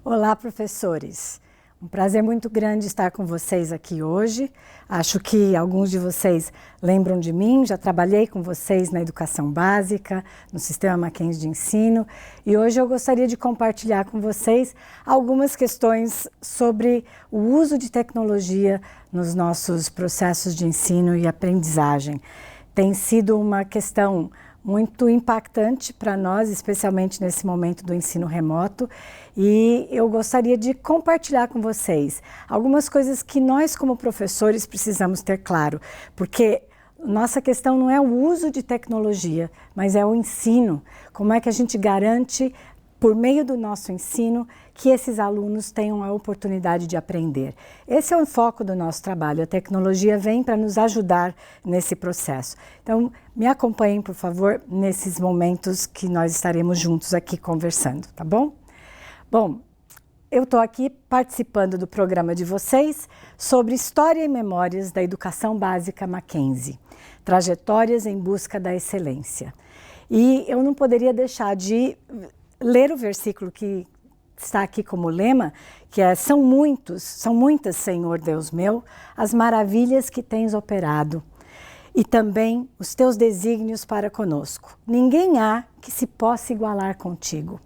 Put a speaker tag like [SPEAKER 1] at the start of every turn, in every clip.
[SPEAKER 1] Olá, professores! Um prazer muito grande estar com vocês aqui hoje. Acho que alguns de vocês lembram de mim, já trabalhei com vocês na educação básica, no Sistema Mackenzie de ensino, e hoje eu gostaria de compartilhar com vocês algumas questões sobre o uso de tecnologia nos nossos processos de ensino e aprendizagem. Tem sido uma questão muito impactante para nós, especialmente nesse momento do ensino remoto, e eu gostaria de compartilhar com vocês algumas coisas que nós como professores precisamos ter claro, porque nossa questão não é o uso de tecnologia, mas é o ensino. Como é que a gente garante, por meio do nosso ensino, que esses alunos tenham a oportunidade de aprender. Esse é o foco do nosso trabalho. A tecnologia vem para nos ajudar nesse processo. Então, me acompanhem, por favor, nesses momentos que nós estaremos juntos aqui conversando, tá bom? Bom, eu estou aqui participando do programa de vocês sobre História e Memórias da Educação Básica Mackenzie, Trajetórias em Busca da Excelência. E eu não poderia deixar de ler o versículo que está aqui como lema, que é: são muitas, Senhor Deus meu, as maravilhas que tens operado, e também os teus desígnios para conosco. Ninguém há que se possa igualar contigo.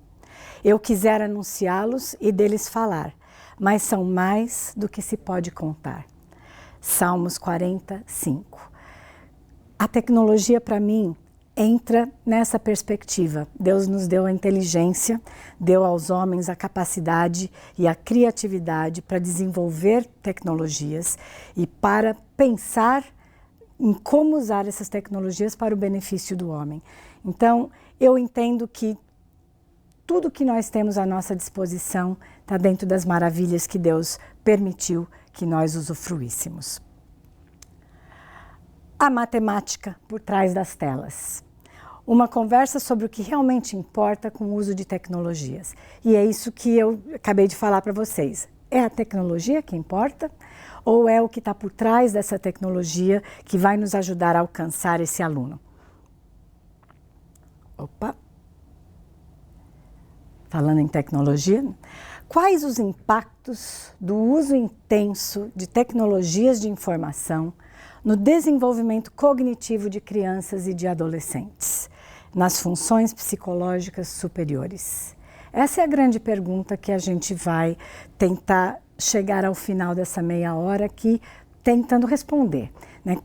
[SPEAKER 1] Eu quisera anunciá-los e deles falar, mas são mais do que se pode contar. Salmos 45. A tecnologia, para mim, entra nessa perspectiva. Deus nos deu a inteligência, deu aos homens a capacidade e a criatividade para desenvolver tecnologias e para pensar em como usar essas tecnologias para o benefício do homem. Então, eu entendo que tudo que nós temos à nossa disposição está dentro das maravilhas que Deus permitiu que nós usufruíssemos. A matemática por trás das telas. Uma conversa sobre o que realmente importa com o uso de tecnologias. E é isso que eu acabei de falar para vocês. É a tecnologia que importa? Ou é o que está por trás dessa tecnologia que vai nos ajudar a alcançar esse aluno? Opa! Falando em tecnologia, quais os impactos do uso intenso de tecnologias de informação no desenvolvimento cognitivo de crianças e de adolescentes, nas funções psicológicas superiores? Essa é a grande pergunta que a gente vai tentar chegar ao final dessa meia hora aqui, tentando responder, né?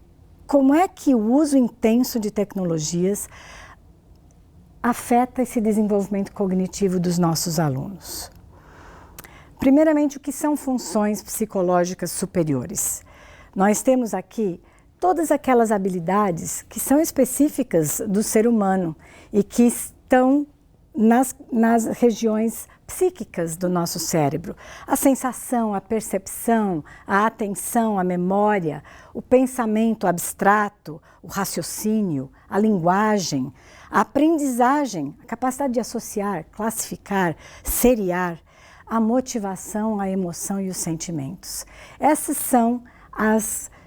[SPEAKER 1] Como é que o uso intenso de tecnologias afeta esse desenvolvimento cognitivo dos nossos alunos? Primeiramente, o que são funções psicológicas superiores? Nós temos aqui todas aquelas habilidades que são específicas do ser humano e que estão nas regiões psíquicas do nosso cérebro. A sensação, a percepção, a atenção, a memória, o pensamento abstrato, o raciocínio, a linguagem, a aprendizagem, a capacidade de associar, classificar, seriar, a motivação, a emoção e os sentimentos. Essas são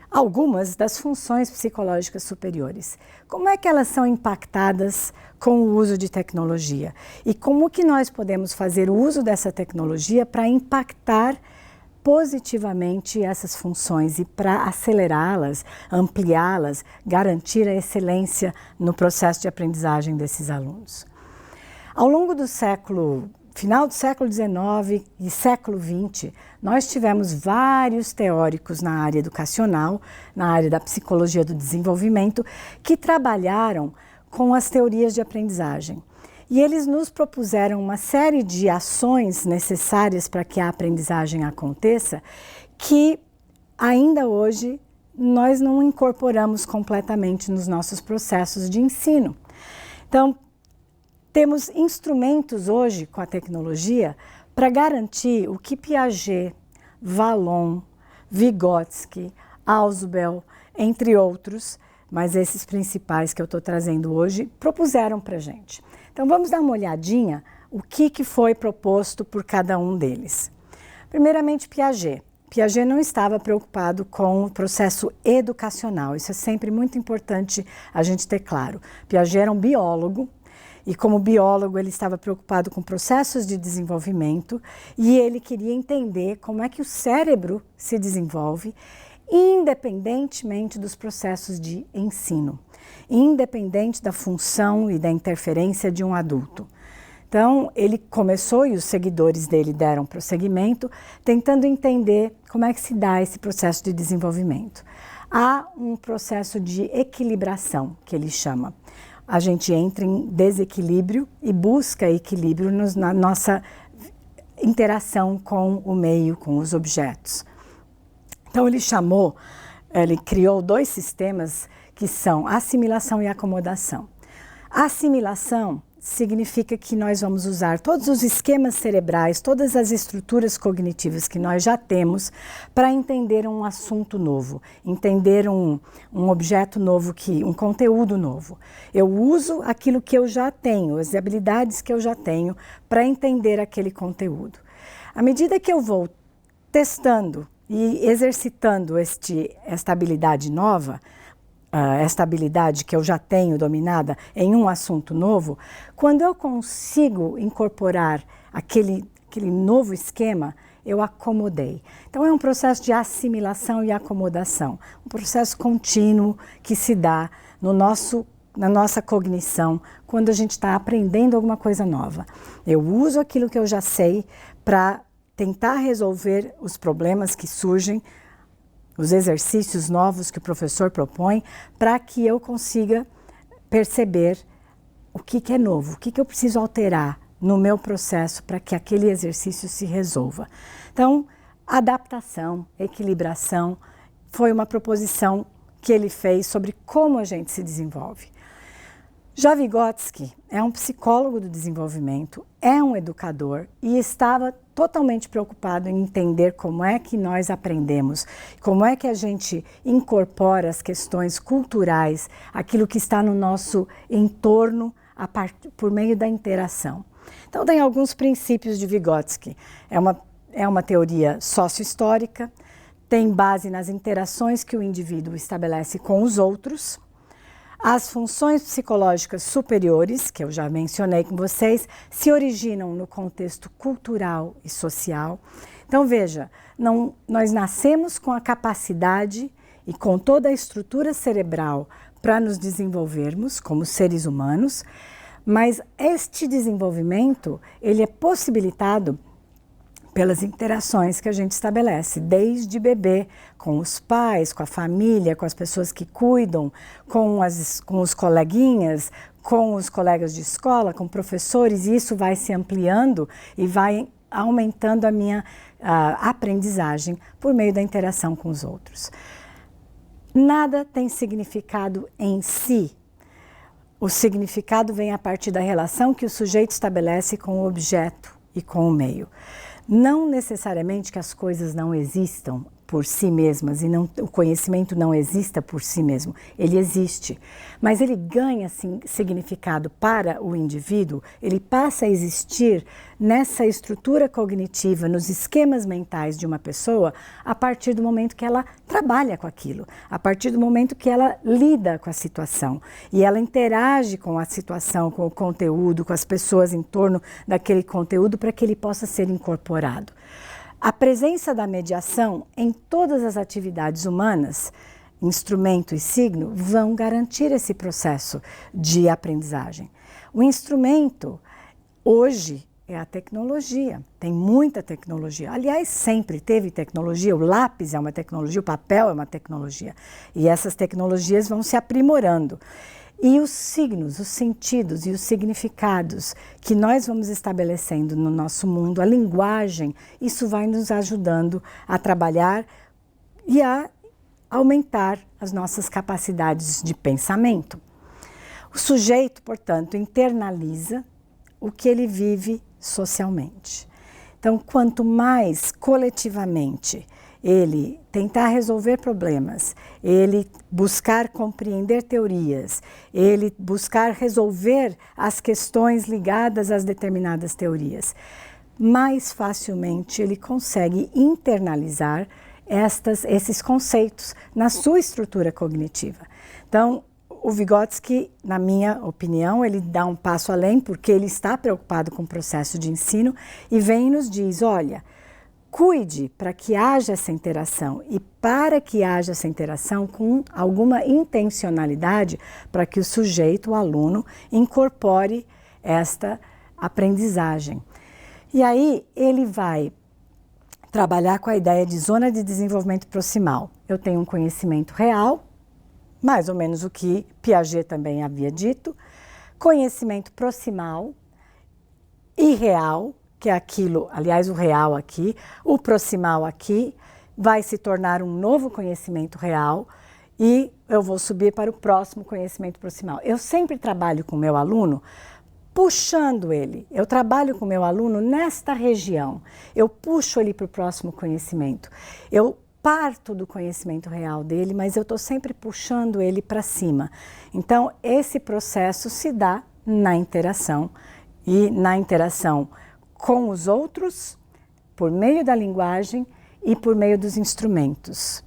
[SPEAKER 1] algumas das funções psicológicas superiores. Como é que elas são impactadas com o uso de tecnologia? E como que nós podemos fazer o uso dessa tecnologia para impactar positivamente essas funções e para acelerá-las, ampliá-las, garantir a excelência no processo de aprendizagem desses alunos? Ao longo do final do século XIX e século XX, nós tivemos vários teóricos na área educacional, na área da psicologia do desenvolvimento, que trabalharam com as teorias de aprendizagem. E eles nos propuseram uma série de ações necessárias para que a aprendizagem aconteça, que ainda hoje nós não incorporamos completamente nos nossos processos de ensino. Então, temos instrumentos hoje com a tecnologia para garantir o que Piaget, Vallon, Vygotsky, Ausubel, entre outros, mas esses principais que eu estou trazendo hoje, propuseram para a gente. Então vamos dar uma olhadinha o que foi proposto por cada um deles. Primeiramente, Piaget. Piaget não estava preocupado com o processo educacional. Isso é sempre muito importante a gente ter claro. Piaget era um biólogo, e como biólogo ele estava preocupado com processos de desenvolvimento e ele queria entender como é que o cérebro se desenvolve independentemente dos processos de ensino, independente da função e da interferência de um adulto. Então, ele começou, e os seguidores dele deram prosseguimento, tentando entender como é que se dá esse processo de desenvolvimento. Há um processo de equilibração, que ele chama. A gente entra em desequilíbrio e busca equilíbrio na nossa interação com o meio, com os objetos. Então, ele criou 2 sistemas que são assimilação e acomodação. A assimilação significa que nós vamos usar todos os esquemas cerebrais, todas as estruturas cognitivas que nós já temos para entender um assunto novo, entender um objeto novo, um conteúdo novo. Eu uso aquilo que eu já tenho, as habilidades que eu já tenho para entender aquele conteúdo. À medida que eu vou testando e exercitando esta habilidade nova, esta habilidade que eu já tenho dominada em um assunto novo, quando eu consigo incorporar aquele novo esquema, eu acomodei. Então é um processo de assimilação e acomodação, um processo contínuo que se dá na nossa cognição quando a gente está aprendendo alguma coisa nova. Eu uso aquilo que eu já sei para tentar resolver os problemas que surgem, os exercícios novos que o professor propõe, para que eu consiga perceber o que é novo, o que eu preciso alterar no meu processo para que aquele exercício se resolva. Então, adaptação, equilibração, foi uma proposição que ele fez sobre como a gente se desenvolve. Já Vygotsky é um psicólogo do desenvolvimento, é um educador e estava totalmente preocupado em entender como é que nós aprendemos, como é que a gente incorpora as questões culturais, aquilo que está no nosso entorno por meio da interação. Então tem alguns princípios de Vygotsky. É uma teoria sócio-histórica, tem base nas interações que o indivíduo estabelece com os outros. As funções psicológicas superiores, que eu já mencionei com vocês, se originam no contexto cultural e social. Então veja, nós nascemos com a capacidade e com toda a estrutura cerebral para nos desenvolvermos como seres humanos, mas este desenvolvimento ele é possibilitado pelas interações que a gente estabelece, desde bebê, com os pais, com a família, com as pessoas que cuidam, com os coleguinhas, com os colegas de escola, com professores, e isso vai se ampliando e vai aumentando a minha aprendizagem por meio da interação com os outros. Nada tem significado em si. O significado vem a partir da relação que o sujeito estabelece com o objeto e com o meio. Não necessariamente que as coisas não existam por si mesmas e o conhecimento não exista por si mesmo, ele existe, mas ele ganha significado para o indivíduo, ele passa a existir nessa estrutura cognitiva, nos esquemas mentais de uma pessoa, a partir do momento que ela trabalha com aquilo, a partir do momento que ela lida com a situação e ela interage com a situação, com o conteúdo, com as pessoas em torno daquele conteúdo para que ele possa ser incorporado. A presença da mediação em todas as atividades humanas, instrumento e signo, vão garantir esse processo de aprendizagem. O instrumento, hoje, é a tecnologia. Tem muita tecnologia. Aliás, sempre teve tecnologia. O lápis é uma tecnologia, o papel é uma tecnologia. E essas tecnologias vão se aprimorando. E os signos, os sentidos e os significados que nós vamos estabelecendo no nosso mundo, a linguagem, isso vai nos ajudando a trabalhar e a aumentar as nossas capacidades de pensamento. O sujeito, portanto, internaliza o que ele vive socialmente. Então, quanto mais coletivamente ele tentar resolver problemas, ele buscar compreender teorias, ele buscar resolver as questões ligadas às determinadas teorias, mais facilmente ele consegue internalizar esses conceitos na sua estrutura cognitiva. Então, o Vygotsky, na minha opinião, ele dá um passo além, porque ele está preocupado com o processo de ensino e vem e nos diz, olha, cuide para que haja essa interação e para que haja essa interação com alguma intencionalidade para que o sujeito, o aluno, incorpore esta aprendizagem. E aí ele vai trabalhar com a ideia de zona de desenvolvimento proximal. Eu tenho um conhecimento real, mais ou menos o que Piaget também havia dito, conhecimento proximal e real, que é aquilo, aliás, o real aqui, o proximal aqui, vai se tornar um novo conhecimento real e eu vou subir para o próximo conhecimento proximal. Eu sempre trabalho com o meu aluno puxando ele. Eu trabalho com o meu aluno nesta região. Eu puxo ele para o próximo conhecimento. Eu parto do conhecimento real dele, mas eu estou sempre puxando ele para cima. Então, esse processo se dá na interação e na interação com os outros, por meio da linguagem e por meio dos instrumentos.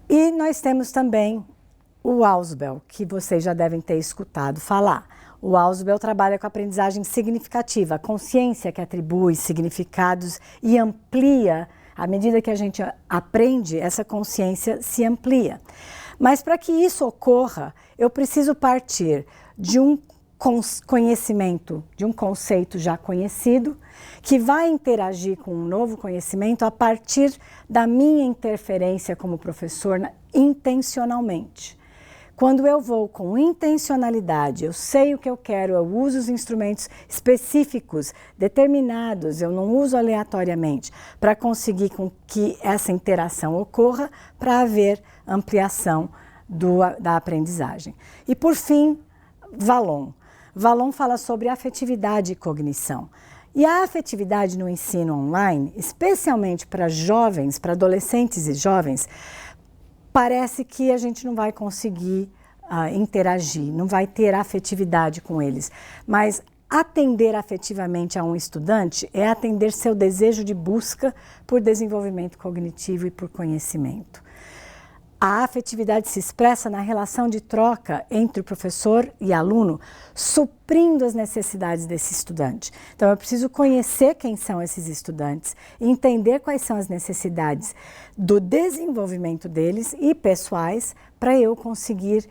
[SPEAKER 1] E nós temos também o Ausubel, que vocês já devem ter escutado falar. O Ausubel trabalha com a aprendizagem significativa, a consciência que atribui significados e amplia. À medida que a gente aprende, essa consciência se amplia. Mas para que isso ocorra, eu preciso partir de um conhecimento, de um conceito já conhecido, que vai interagir com um novo conhecimento a partir da minha interferência como professor intencionalmente. Quando eu vou com intencionalidade, eu sei o que eu quero, eu uso os instrumentos específicos, determinados, eu não uso aleatoriamente, para conseguir com que essa interação ocorra, para haver ampliação da aprendizagem. E por fim, Vallon. Vallon fala sobre afetividade e cognição. E a afetividade no ensino online, especialmente para jovens, para adolescentes e jovens, parece que a gente não vai conseguir interagir, não vai ter afetividade com eles. Mas atender afetivamente a um estudante é atender seu desejo de busca por desenvolvimento cognitivo e por conhecimento. A afetividade se expressa na relação de troca entre o professor e aluno, suprindo as necessidades desse estudante. Então, eu preciso conhecer quem são esses estudantes, entender quais são as necessidades do desenvolvimento deles e pessoais, para eu conseguir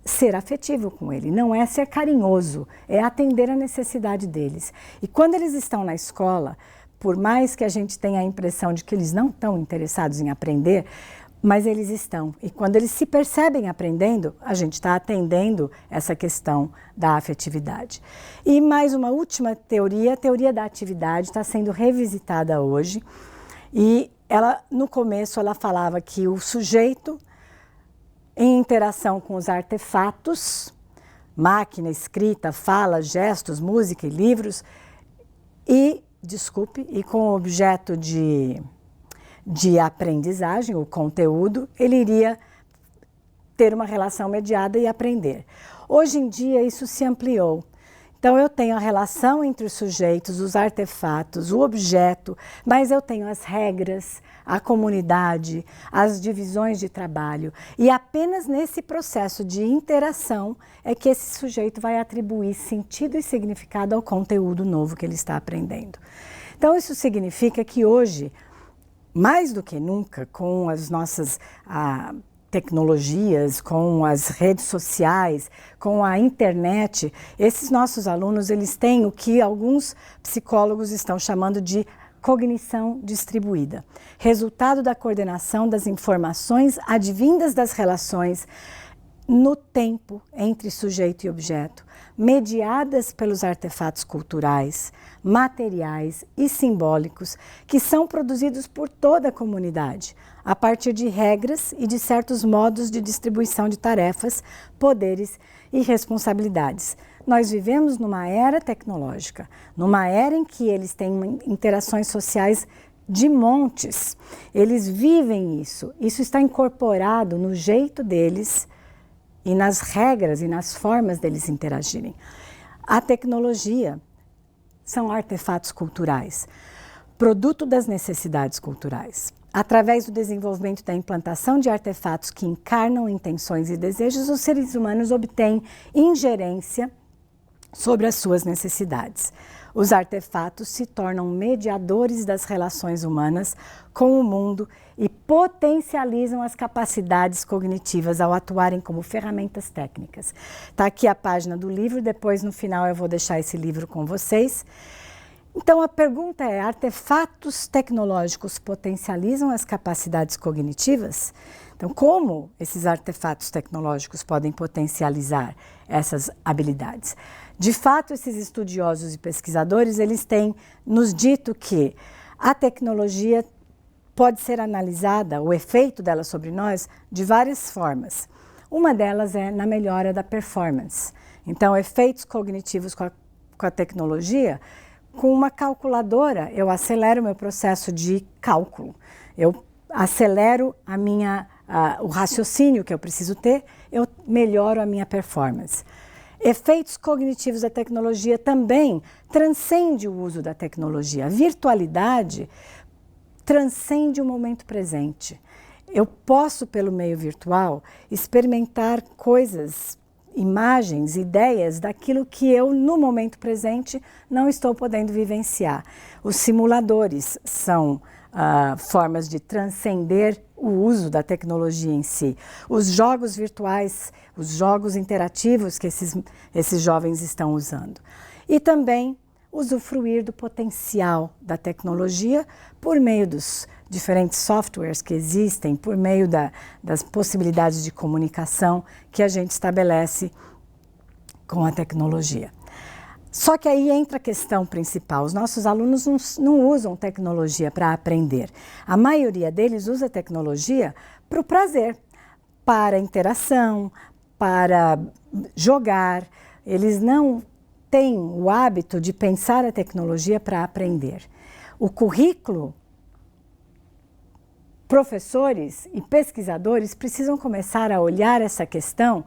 [SPEAKER 1] ser afetivo com ele. Não é ser carinhoso, é atender a necessidade deles. E quando eles estão na escola, por mais que a gente tenha a impressão de que eles não estão interessados em aprender, mas eles estão. E quando eles se percebem aprendendo, a gente está atendendo essa questão da afetividade. E mais uma última teoria, a teoria da atividade, está sendo revisitada hoje. E ela, no começo, ela falava que o sujeito, em interação com os artefatos, máquina, escrita, fala, gestos, música e livros, e com o objeto de aprendizagem, o conteúdo, ele iria ter uma relação mediada e aprender. Hoje em dia isso se ampliou. Então eu tenho a relação entre os sujeitos, os artefatos, o objeto, mas eu tenho as regras, a comunidade, as divisões de trabalho. E apenas nesse processo de interação é que esse sujeito vai atribuir sentido e significado ao conteúdo novo que ele está aprendendo. Então isso significa que hoje, mais do que nunca, com as nossas tecnologias, com as redes sociais, com a internet, esses nossos alunos, eles têm o que alguns psicólogos estão chamando de cognição distribuída, resultado da coordenação das informações advindas das relações no tempo entre sujeito e objeto, mediadas pelos artefatos culturais, materiais e simbólicos que são produzidos por toda a comunidade, a partir de regras e de certos modos de distribuição de tarefas, poderes e responsabilidades. Nós vivemos numa era tecnológica, numa era em que eles têm interações sociais de montes. Eles vivem isso está incorporado no jeito deles e nas regras e nas formas deles interagirem. A tecnologia são artefatos culturais. produto das necessidades culturais. Através do desenvolvimento da implantação de artefatos que encarnam intenções e desejos, os seres humanos obtêm ingerência sobre as suas necessidades. Os artefatos se tornam mediadores das relações humanas com o mundo e potencializam as capacidades cognitivas ao atuarem como ferramentas técnicas. Está aqui a página do livro, depois no final eu vou deixar esse livro com vocês. Então a pergunta é, artefatos tecnológicos potencializam as capacidades cognitivas? Então como esses artefatos tecnológicos podem potencializar essas habilidades? De fato, esses estudiosos e pesquisadores, eles têm nos dito que a tecnologia pode ser analisada, o efeito dela sobre nós, de várias formas. Uma delas é na melhora da performance. Então, efeitos cognitivos com a tecnologia, com uma calculadora, eu acelero o meu processo de cálculo. Eu acelero o raciocínio que eu preciso ter, eu melhoro a minha performance. Efeitos cognitivos da tecnologia também transcende o uso da tecnologia. A virtualidade transcende o momento presente. Eu posso, pelo meio virtual, experimentar coisas, imagens, ideias daquilo que eu, no momento presente, não estou podendo vivenciar. Os simuladores são formas de transcender o uso da tecnologia em si. Os jogos virtuais, os jogos interativos que esses jovens estão usando. E também usufruir do potencial da tecnologia por meio dos diferentes softwares que existem, por meio das possibilidades de comunicação que a gente estabelece com a tecnologia. Só que aí entra a questão principal, os nossos alunos não usam tecnologia para aprender. A maioria deles usa tecnologia para o prazer, para a interação, para jogar. Eles não têm o hábito de pensar a tecnologia para aprender. O currículo, professores e pesquisadores precisam começar a olhar essa questão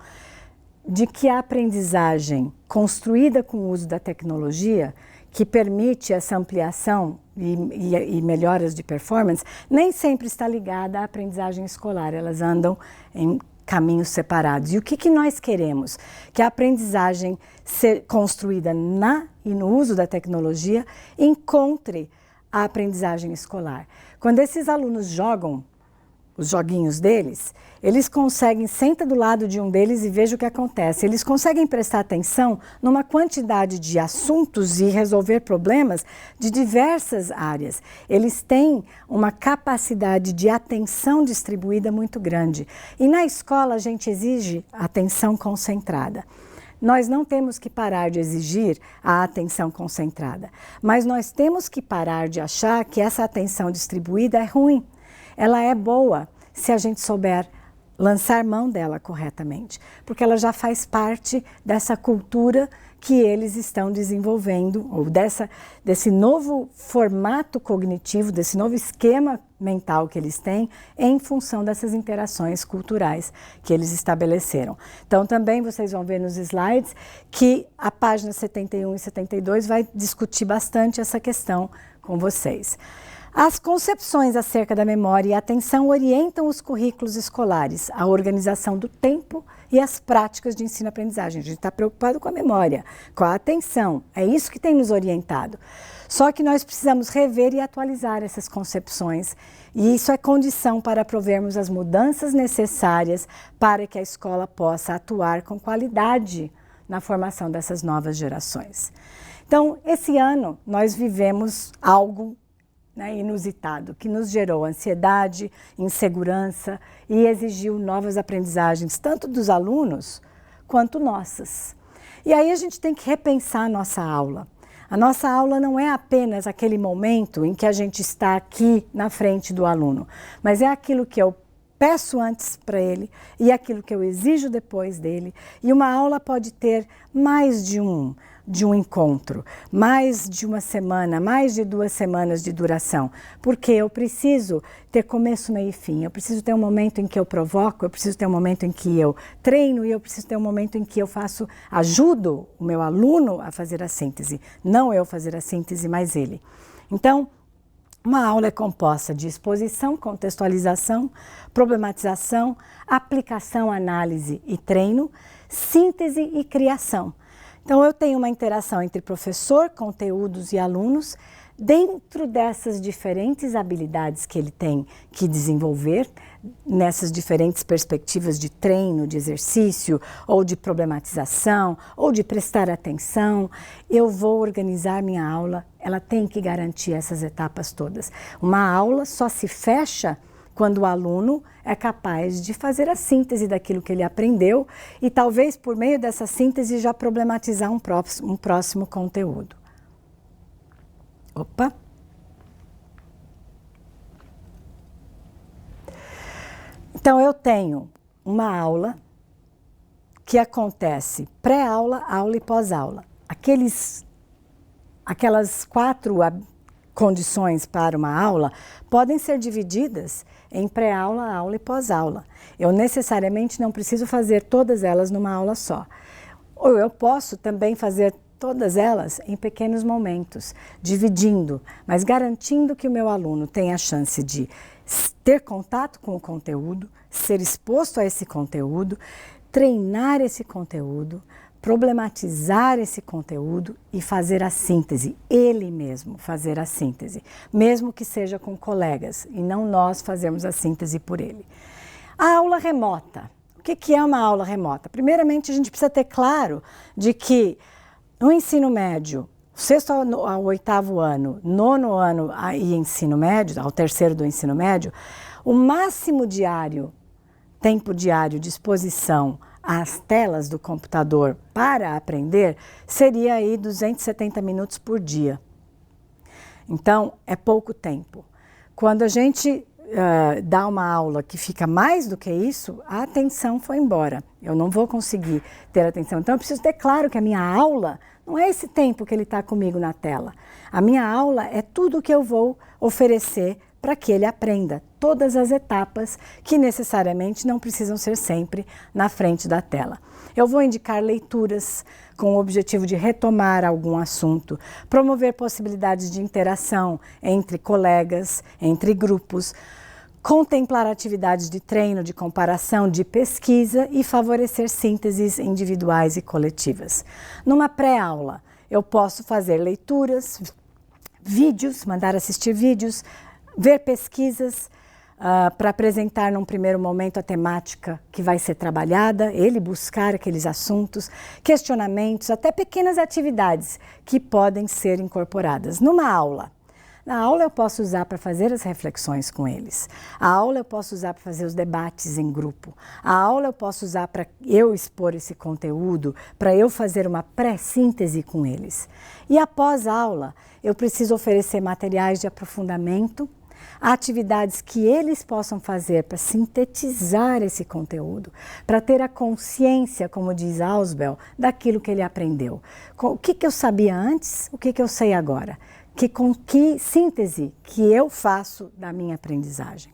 [SPEAKER 1] de que a aprendizagem construída com o uso da tecnologia, que permite essa ampliação e melhoras de performance, nem sempre está ligada à aprendizagem escolar, elas andam em caminhos separados. E o que nós queremos? Que a aprendizagem construída e no uso da tecnologia encontre a aprendizagem escolar. Quando esses alunos jogam os joguinhos deles, eles conseguem, senta do lado de um deles e veja o que acontece. Eles conseguem prestar atenção numa quantidade de assuntos e resolver problemas de diversas áreas. Eles têm uma capacidade de atenção distribuída muito grande. E na escola a gente exige atenção concentrada. Nós não temos que parar de exigir a atenção concentrada, mas nós temos que parar de achar que essa atenção distribuída é ruim. Ela é boa se a gente souber lançar mão dela corretamente, porque ela já faz parte dessa cultura que eles estão desenvolvendo, ou desse novo formato cognitivo, desse novo esquema mental que eles têm em função dessas interações culturais que eles estabeleceram. Então também vocês vão ver nos slides que a página 71 e 72 vai discutir bastante essa questão com vocês. As concepções acerca da memória e atenção orientam os currículos escolares, a organização do tempo e as práticas de ensino-aprendizagem. A gente está preocupado com a memória, com a atenção, é isso que tem nos orientado. Só que nós precisamos rever e atualizar essas concepções, e isso é condição para provermos as mudanças necessárias para que a escola possa atuar com qualidade na formação dessas novas gerações. Então, esse ano nós vivemos algo inusitado, que nos gerou ansiedade, insegurança e exigiu novas aprendizagens, tanto dos alunos quanto nossas. E aí a gente tem que repensar a nossa aula. A nossa aula não é apenas aquele momento em que a gente está aqui na frente do aluno, mas é aquilo que eu peço antes para ele e aquilo que eu exijo depois dele. E uma aula pode ter mais de um encontro, mais de uma semana, mais de 2 semanas de duração, porque eu preciso ter começo, meio e fim, eu preciso ter um momento em que eu provoco, eu preciso ter um momento em que eu treino e eu preciso ter um momento em que eu ajudo o meu aluno a fazer a síntese, não eu fazer a síntese, mas ele. Então, Uma aula é composta de exposição, contextualização, problematização, aplicação, análise e treino, síntese e criação. Então, eu tenho uma interação entre professor, conteúdos e alunos, dentro dessas diferentes habilidades que ele tem que desenvolver, nessas diferentes perspectivas de treino, de exercício, ou de problematização, ou de prestar atenção, eu vou organizar minha aula, ela tem que garantir essas etapas todas. Uma aula só se fecha quando o aluno é capaz de fazer a síntese daquilo que ele aprendeu e talvez por meio dessa síntese já problematizar um próximo conteúdo. Opa! Então, eu tenho uma aula que acontece pré-aula, aula e pós-aula. Aquelas 4 condições para uma aula podem ser divididas em pré-aula, aula e pós-aula. Eu necessariamente não preciso fazer todas elas numa aula só. Ou eu posso também fazer todas elas em pequenos momentos, dividindo, mas garantindo que o meu aluno tenha a chance de ter contato com o conteúdo, ser exposto a esse conteúdo, treinar esse conteúdo, problematizar esse conteúdo e fazer a síntese, ele mesmo fazer a síntese, mesmo que seja com colegas e não nós fazermos a síntese por ele. A aula remota. O que é uma aula remota? Primeiramente, a gente precisa ter claro de que no ensino médio, 6º ao 8º ano, 9º ano e ensino médio, ao 3º do ensino médio, o máximo diário, tempo diário de exposição às telas do computador para aprender seria aí 270 minutos por dia. Então, é pouco tempo. Quando a gente dá uma aula que fica mais do que isso, a atenção foi embora. Eu não vou conseguir ter atenção. Então, eu preciso ter claro que a minha aula não é esse tempo que ele está comigo na tela. A minha aula é tudo o que eu vou oferecer para que ele aprenda todas as etapas que necessariamente não precisam ser sempre na frente da tela. Eu vou indicar leituras com o objetivo de retomar algum assunto, promover possibilidades de interação entre colegas, entre grupos, contemplar atividades de treino, de comparação, de pesquisa e favorecer sínteses individuais e coletivas. Numa pré-aula, eu posso fazer leituras, vídeos, mandar assistir vídeos, ver pesquisas para apresentar num primeiro momento a temática que vai ser trabalhada, ele buscar aqueles assuntos, questionamentos, até pequenas atividades que podem ser incorporadas numa aula. Na aula eu posso usar para fazer as reflexões com eles. A aula eu posso usar para fazer os debates em grupo. A aula eu posso usar para eu expor esse conteúdo, para eu fazer uma pré-síntese com eles. E após a aula, eu preciso oferecer materiais de aprofundamento, atividades que eles possam fazer para sintetizar esse conteúdo, para ter a consciência, como diz Ausubel, daquilo que ele aprendeu. O que eu sabia antes, o que eu sei agora? Com que síntese que eu faço da minha aprendizagem.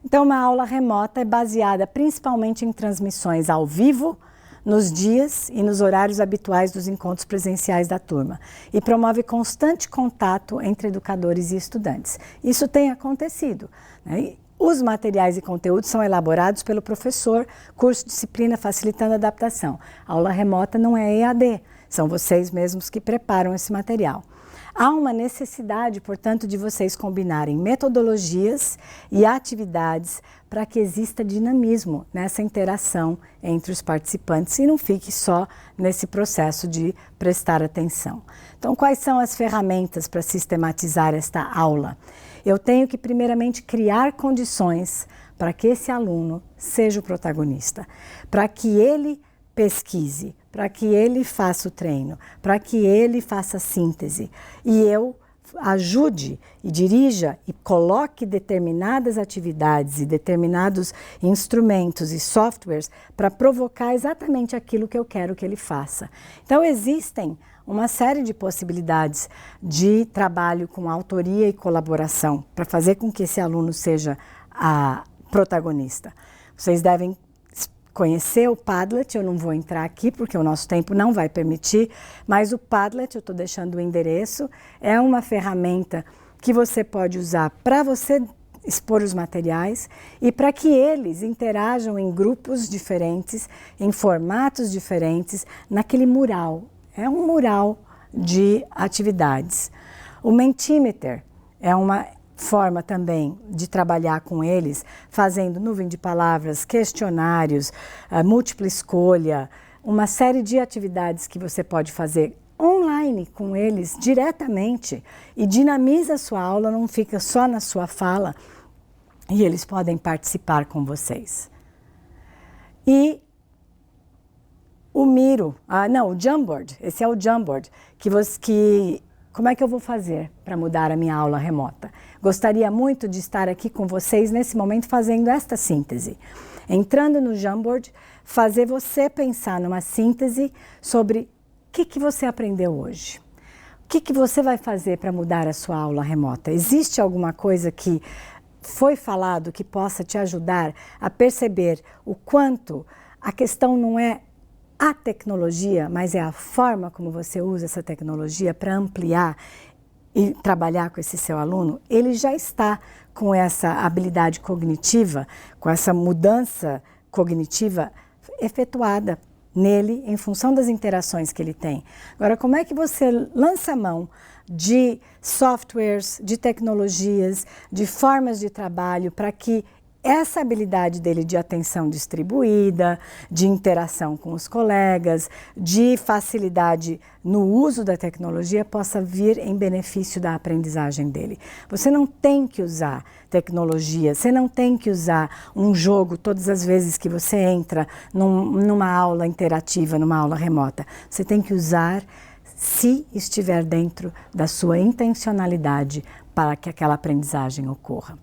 [SPEAKER 1] Então, uma aula remota é baseada principalmente em transmissões ao vivo, nos dias e nos horários habituais dos encontros presenciais da turma e promove constante contato entre educadores e estudantes. Isso tem acontecido, né? Os materiais e conteúdos são elaborados pelo professor, curso disciplina facilitando a adaptação. A aula remota não é EAD, são vocês mesmos que preparam esse material. Há uma necessidade, portanto, de vocês combinarem metodologias e atividades para que exista dinamismo nessa interação entre os participantes e não fique só nesse processo de prestar atenção. Então, quais são as ferramentas para sistematizar esta aula? Eu tenho que, primeiramente, criar condições para que esse aluno seja o protagonista, para que ele pesquise, para que ele faça o treino, para que ele faça a síntese e eu ajude e dirija e coloque determinadas atividades e determinados instrumentos e softwares para provocar exatamente aquilo que eu quero que ele faça. Então existem uma série de possibilidades de trabalho com autoria e colaboração para fazer com que esse aluno seja a protagonista. Vocês devem conhecer o Padlet, eu não vou entrar aqui porque o nosso tempo não vai permitir, mas o Padlet, eu estou deixando o endereço, é uma ferramenta que você pode usar para você expor os materiais e para que eles interajam em grupos diferentes, em formatos diferentes, naquele mural. É um mural de atividades. O Mentimeter é uma forma também de trabalhar com eles, fazendo nuvem de palavras, questionários, múltipla escolha, uma série de atividades que você pode fazer online com eles diretamente e dinamiza a sua aula, não fica só na sua fala e eles podem participar com vocês. E o Miro, o Jamboard, esse é o Jamboard, como é que eu vou fazer para mudar a minha aula remota? Gostaria muito de estar aqui com vocês nesse momento fazendo esta síntese. Entrando no Jamboard, fazer você pensar numa síntese sobre o que você aprendeu hoje. O que você vai fazer para mudar a sua aula remota? Existe alguma coisa que foi falado que possa te ajudar a perceber o quanto a questão não é a tecnologia, mas é a forma como você usa essa tecnologia para ampliar e trabalhar com esse seu aluno? Ele já está com essa habilidade cognitiva, com essa mudança cognitiva efetuada nele em função das interações que ele tem. Agora, como é que você lança a mão de softwares, de tecnologias, de formas de trabalho para que essa habilidade dele de atenção distribuída, de interação com os colegas, de facilidade no uso da tecnologia possa vir em benefício da aprendizagem dele. Você não tem que usar tecnologia, você não tem que usar um jogo todas as vezes que você entra numa aula interativa, numa aula remota. Você tem que usar se estiver dentro da sua intencionalidade para que aquela aprendizagem ocorra.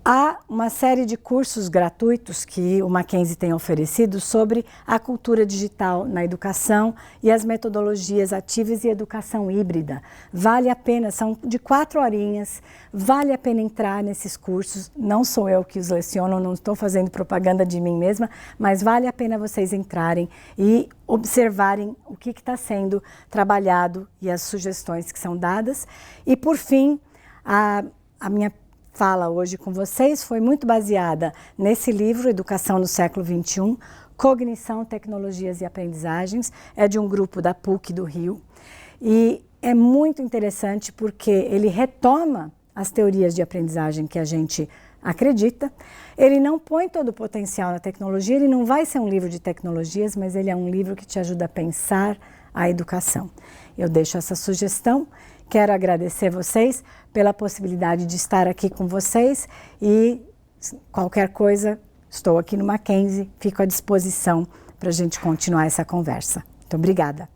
[SPEAKER 1] Há uma série de cursos gratuitos que o Mackenzie tem oferecido sobre a cultura digital na educação e as metodologias ativas e educação híbrida. Vale a pena, são de 4 horinhas, vale a pena entrar nesses cursos. Não sou eu que os leciono, não estou fazendo propaganda de mim mesma, mas vale a pena vocês entrarem e observarem o que está sendo trabalhado e as sugestões que são dadas. E por fim, a minha fala hoje com vocês foi muito baseada nesse livro, Educação no Século XXI, Cognição, Tecnologias e Aprendizagens, é de um grupo da PUC do Rio, e é muito interessante porque ele retoma as teorias de aprendizagem que a gente acredita, ele não põe todo o potencial na tecnologia, ele não vai ser um livro de tecnologias, mas ele é um livro que te ajuda a pensar a educação. Eu deixo essa sugestão. Quero agradecer vocês pela possibilidade de estar aqui com vocês e qualquer coisa, estou aqui no Mackenzie, fico à disposição para a gente continuar essa conversa. Muito obrigada.